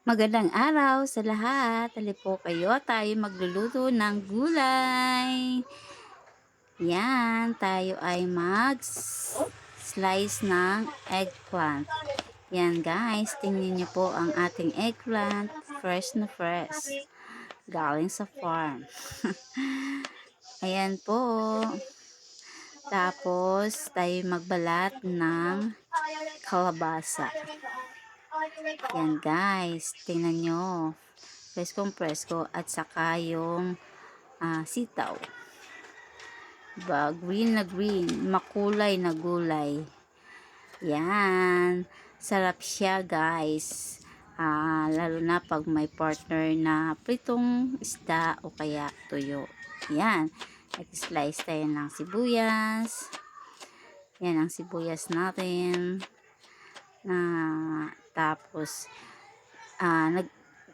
Magandang araw sa lahat. Halika po kayo, tayo magluluto ng gulay. Yan, tayo ay mag-slice ng eggplant. Yan guys, tingnan niyo po ang ating eggplant. Fresh na fresh. Galing sa farm. Ayan po. Tapos, tayo magbalat ng kalabasa. Yan guys, tingnan nyo. Preskong-presko at saka yung sitaw. Diba? Green na green, makulay na gulay. Yan. Sarap siya guys. Lalo na pag may partner na pritong isda o kaya tuyo. Yan. Nag-slice tayo ng sibuyas. Yan ang sibuyas natin. Tapos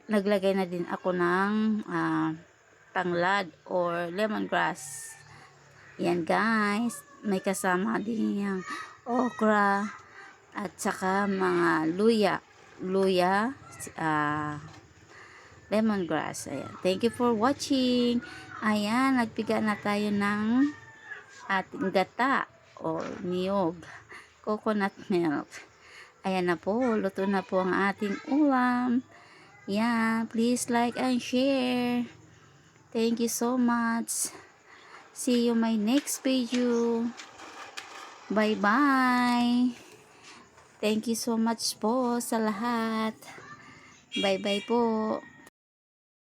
naglagay na din ako ng tanglad or lemongrass. Yan guys, may kasama din yung okra at saka mga luya, lemongrass. Ayan. Thank you for watching. Ayan, nagpiga na tayo ng ating gata o niyog, coconut milk. Ayan na po, luto na po ang ating ulam. Yeah, please like and share. Thank you so much. See you my next video. Bye-bye. Thank you so much po sa lahat. Bye-bye po.